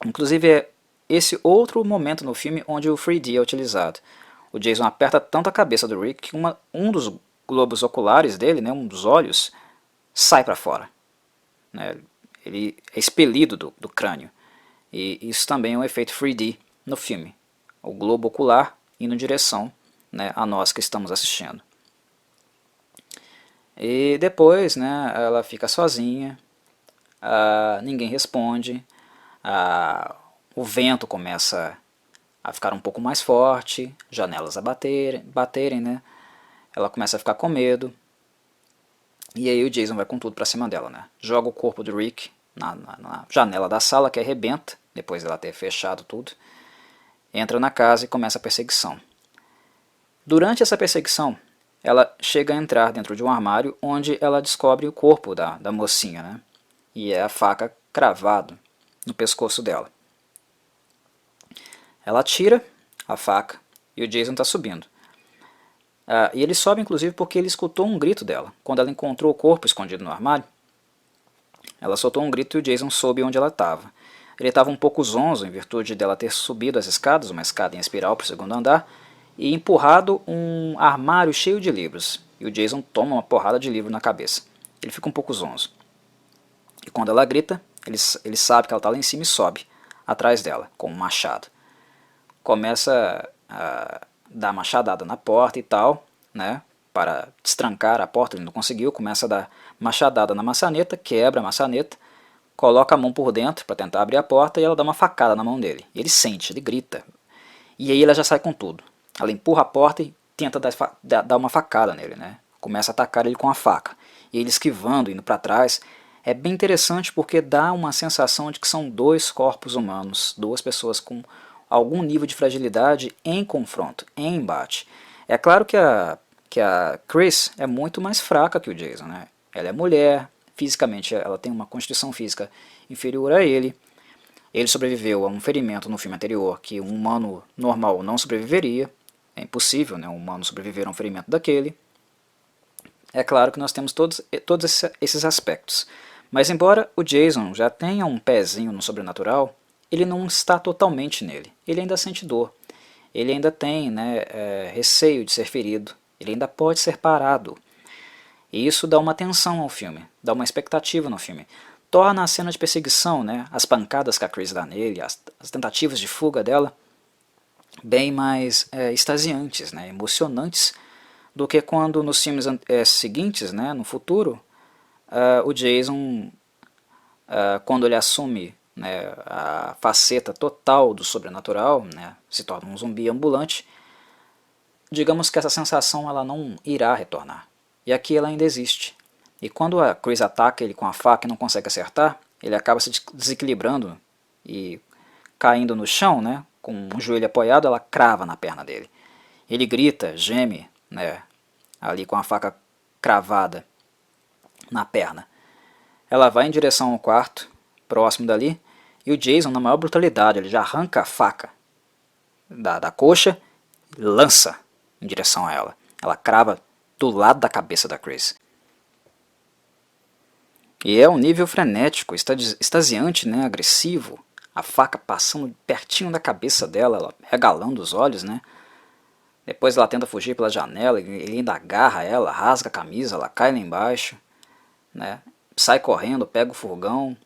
Inclusive é esse outro momento no filme onde o 3D é utilizado. O Jason aperta tanto a cabeça do Rick que um dos globos oculares dele, né, um dos olhos, sai para fora. Né, ele é expelido do crânio. E isso também é um efeito 3D no filme. O globo ocular indo em direção, né, a nós que estamos assistindo. E depois, né, ela fica sozinha, ninguém responde, o vento começa a ficar um pouco mais forte, janelas a baterem, né, ela começa a ficar com medo, e aí o Jason vai com tudo pra cima dela, né, joga o corpo do Rick na janela da sala, que arrebenta, depois dela ter fechado tudo, entra na casa e começa a perseguição. Durante essa perseguição, ela chega a entrar dentro de um armário onde ela descobre o corpo da mocinha, né? E é a faca cravada no pescoço dela. Ela tira a faca e o Jason está subindo. E ele sobe inclusive porque ele escutou um grito dela. Quando ela encontrou o corpo escondido no armário, ela soltou um grito e o Jason soube onde ela estava. Ele estava um pouco zonzo em virtude dela ter subido as escadas, uma escada em espiral para o segundo andar, e empurrado um armário cheio de livros. E o Jason toma uma porrada de livro na cabeça. Ele fica um pouco zonzo. E quando ela grita, ele sabe que ela está lá em cima e sobe atrás dela, com um machado. Começa a dar machadada na porta e tal, né, para destrancar a porta, ele não conseguiu, começa a dar machadada na maçaneta, quebra a maçaneta, coloca a mão por dentro para tentar abrir a porta e ela dá uma facada na mão dele. Ele sente, ele grita. E aí ela já sai com tudo. Ela empurra a porta e tenta dar uma facada nele, né? Começa a atacar ele com a faca. E ele esquivando, indo para trás. É bem interessante porque dá uma sensação de que são dois corpos humanos, duas pessoas com algum nível de fragilidade em confronto, em embate. É claro que a Chris é muito mais fraca que o Jason, né? Ela é mulher, fisicamente ela tem uma constituição física inferior a ele. Ele sobreviveu a um ferimento no filme anterior que um humano normal não sobreviveria. É impossível, né, um humano sobreviver a um ferimento daquele. É claro que nós temos todos esses aspectos. Mas embora o Jason já tenha um pezinho no sobrenatural, ele não está totalmente nele. Ele ainda sente dor. Ele ainda tem, né, receio de ser ferido. Ele ainda pode ser parado. E isso dá uma tensão ao filme, dá uma expectativa no filme. Torna a cena de perseguição, né, as pancadas que a Chris dá nele, as tentativas de fuga dela, bem mais extasiantes, né, emocionantes, do que quando nos filmes seguintes, né, no futuro, o Jason, quando ele assume, né, a faceta total do sobrenatural, né, se torna um zumbi ambulante, digamos que essa sensação ela não irá retornar. E aqui ela ainda existe. E quando a Chris ataca ele com a faca e não consegue acertar, ele acaba se desequilibrando e caindo no chão, né, com um joelho apoiado, ela crava na perna dele. Ele grita, geme, né, ali com a faca cravada na perna. Ela vai em direção ao quarto, próximo dali, e o Jason, na maior brutalidade, ele já arranca a faca da coxa e lança em direção a ela. Ela crava do lado da cabeça da Chris. E é um nível frenético, extasiante, né, agressivo. A faca passando pertinho da cabeça dela, ela regalando os olhos, né. Depois ela tenta fugir pela janela, ele ainda agarra ela, rasga a camisa, ela cai lá embaixo, né, sai correndo, pega o furgão,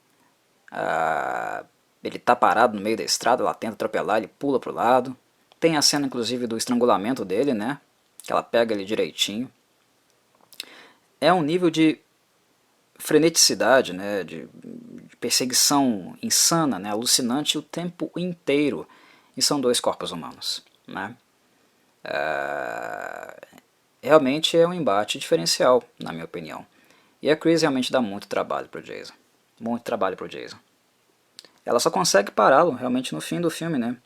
ele está parado no meio da estrada, ela tenta atropelar, ele pula para o lado. Tem a cena inclusive do estrangulamento dele, né, que ela pega ele direitinho. É um nível de freneticidade, né, de perseguição insana, né, alucinante o tempo inteiro. E são dois corpos humanos, né. Realmente é um embate diferencial, na minha opinião. E a Chris realmente dá muito trabalho pro Jason. Muito trabalho pro Jason. Ela só consegue pará-lo realmente no fim do filme, né?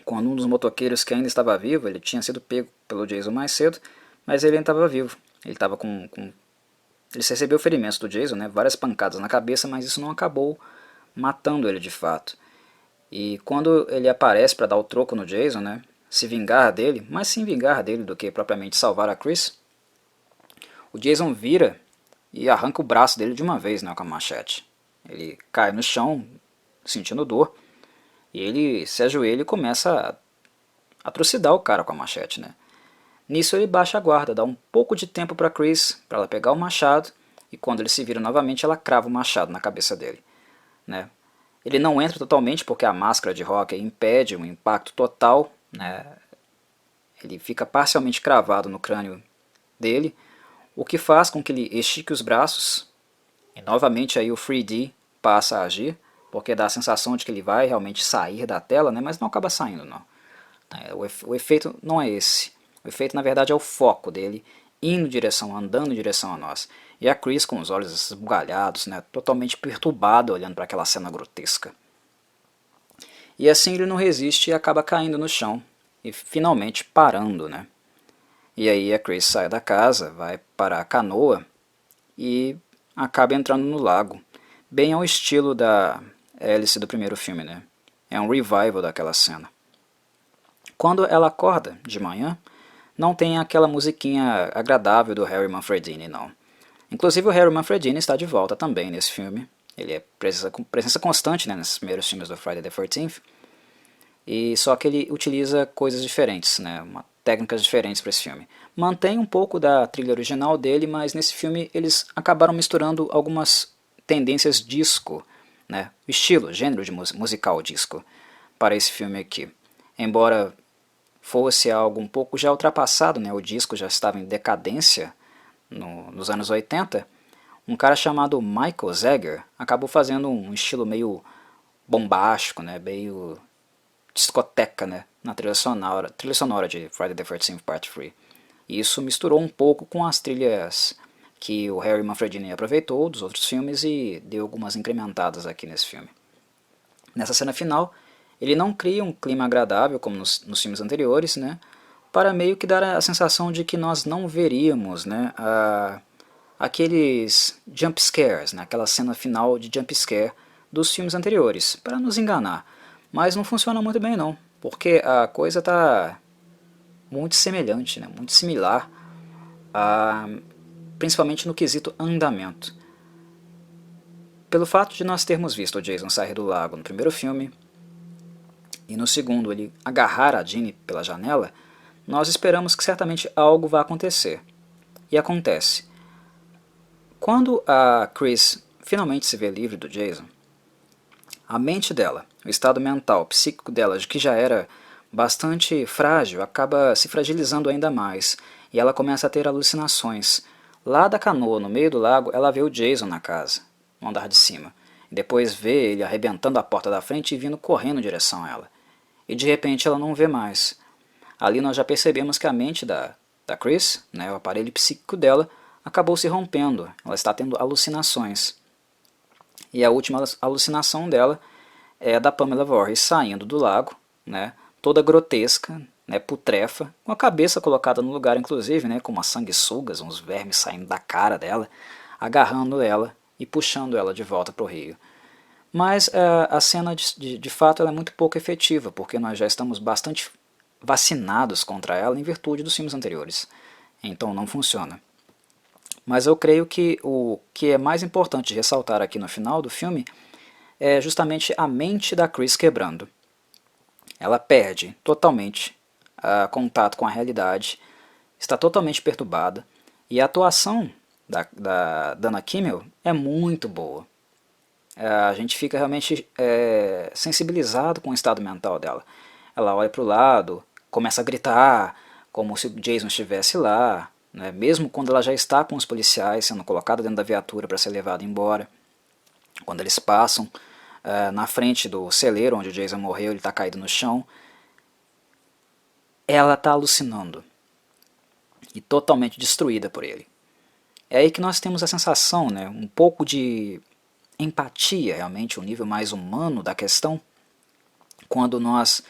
Quando um dos motoqueiros que ainda estava vivo, ele tinha sido pego pelo Jason mais cedo, mas ele ainda estava vivo. Ele estava ele recebeu ferimentos do Jason, né? Várias pancadas na cabeça, mas isso não acabou matando ele de fato. E quando ele aparece para dar o troco no Jason, né? Se vingar dele, mais se vingar dele do que propriamente salvar a Chris, o Jason vira e arranca o braço dele de uma vez, né, com a machete. Ele cai no chão, sentindo dor, e ele se ajoelha e começa a trucidar o cara com a machete, né. Nisso ele baixa a guarda, dá um pouco de tempo para Chris, para ela pegar o machado, e quando ele se vira novamente, ela crava o machado na cabeça dele, né. Ele não entra totalmente porque a máscara de hockey impede um impacto total, né. Ele fica parcialmente cravado no crânio dele, o que faz com que ele estique os braços, e novamente aí o 3D passa a agir, porque dá a sensação de que ele vai realmente sair da tela, né, mas não acaba saindo, não. O efeito não é esse. O efeito, na verdade, é o foco dele andando em direção a nós. E a Chris com os olhos esbugalhados, né, totalmente perturbada, olhando para aquela cena grotesca. E assim ele não resiste e acaba caindo no chão, e finalmente parando, né. E aí a Chris sai da casa, vai para a canoa e acaba entrando no lago, bem ao estilo da Alice do primeiro filme, né. É um revival daquela cena. Quando ela acorda de manhã, não tem aquela musiquinha agradável do Harry Manfredini, não. Inclusive o Harry Manfredini está de volta também nesse filme. Ele é presença constante, né, nesses primeiros filmes do Friday the 13th. E só que ele utiliza coisas diferentes, né, técnicas diferentes para esse filme. Mantém um pouco da trilha original dele, mas nesse filme eles acabaram misturando algumas tendências disco, né, estilo, gênero de musical disco, para esse filme aqui. Embora fosse algo um pouco já ultrapassado, né, o disco já estava em decadência nos anos 80, um cara chamado Michael Zager acabou fazendo um estilo meio bombástico, né, meio discoteca, né, na trilha sonora de Friday the 13th Part 3. E isso misturou um pouco com as trilhas que o Harry Manfredini aproveitou dos outros filmes e deu algumas incrementadas aqui nesse filme. Nessa cena final, ele não cria um clima agradável como nos filmes anteriores, né, para meio que dar a sensação de que nós não veríamos, né, aqueles jump scares, né, aquela cena final de jump scare dos filmes anteriores, para nos enganar. Mas não funciona muito bem não, porque a coisa está muito semelhante, né? Muito similar, principalmente no quesito andamento. Pelo fato de nós termos visto o Jason sair do lago no primeiro filme, e no segundo ele agarrar a Ginny pela janela, nós esperamos que certamente algo vai acontecer. E acontece. Quando a Chris finalmente se vê livre do Jason, a mente dela, o estado mental, psíquico dela, que já era bastante frágil, acaba se fragilizando ainda mais, e ela começa a ter alucinações. Lá da canoa, no meio do lago, ela vê o Jason na casa, no andar de cima. E depois vê ele arrebentando a porta da frente e vindo correndo em direção a ela. E de repente ela não vê mais. Ali nós já percebemos que a mente da Chris, né, o aparelho psíquico dela, acabou se rompendo. Ela está tendo alucinações. E a última alucinação dela é a da Pamela Voorhees saindo do lago, né, toda grotesca, né, putrefa, com a cabeça colocada no lugar, inclusive, né, com umas sanguessugas, uns vermes saindo da cara dela, agarrando ela e puxando ela de volta para o rio. Mas a cena, de fato, ela é muito pouco efetiva, porque nós já estamos bastante vacinados contra ela em virtude dos filmes anteriores. Então não funciona. Mas eu creio que o que é mais importante ressaltar aqui no final do filme é justamente a mente da Chris quebrando. Ela perde totalmente contato com a realidade, está totalmente perturbada, e a atuação da Dana Kimmel é muito boa. A gente fica realmente sensibilizado com o estado mental dela. Ela olha para o lado, começa a gritar, como se o Jason estivesse lá, né? Mesmo quando ela já está com os policiais sendo colocada dentro da viatura para ser levada embora. Quando eles passam na frente do celeiro onde o Jason morreu, ele está caído no chão. Ela está alucinando e totalmente destruída por ele. É aí que nós temos a sensação, né, um pouco de empatia, realmente, um nível mais humano da questão, quando nós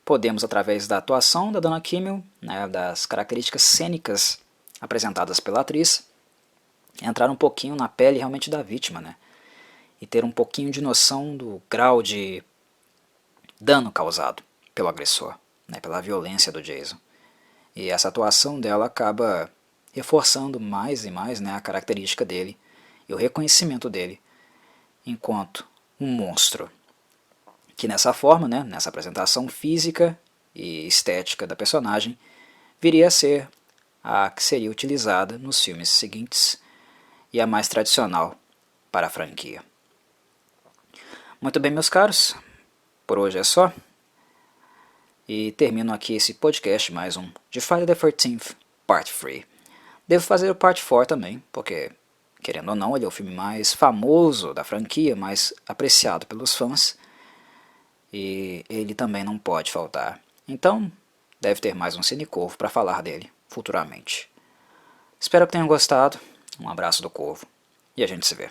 podemos, através da atuação da Dana Kimmel, né, das características cênicas apresentadas pela atriz, entrar um pouquinho na pele realmente da vítima, né, e ter um pouquinho de noção do grau de dano causado pelo agressor, né, pela violência do Jason. E essa atuação dela acaba reforçando mais e mais, né, a característica dele e o reconhecimento dele enquanto um monstro, que nessa forma, né, nessa apresentação física e estética da personagem, viria a ser a que seria utilizada nos filmes seguintes e a mais tradicional para a franquia. Muito bem, meus caros, por hoje é só, e termino aqui esse podcast mais um de Friday the 13th, Part 3. Devo fazer o Part 4 também, porque, querendo ou não, ele é o filme mais famoso da franquia, mais apreciado pelos fãs, e ele também não pode faltar. Então, deve ter mais um Cinecorvo para falar dele futuramente. Espero que tenham gostado, um abraço do Corvo, e a gente se vê.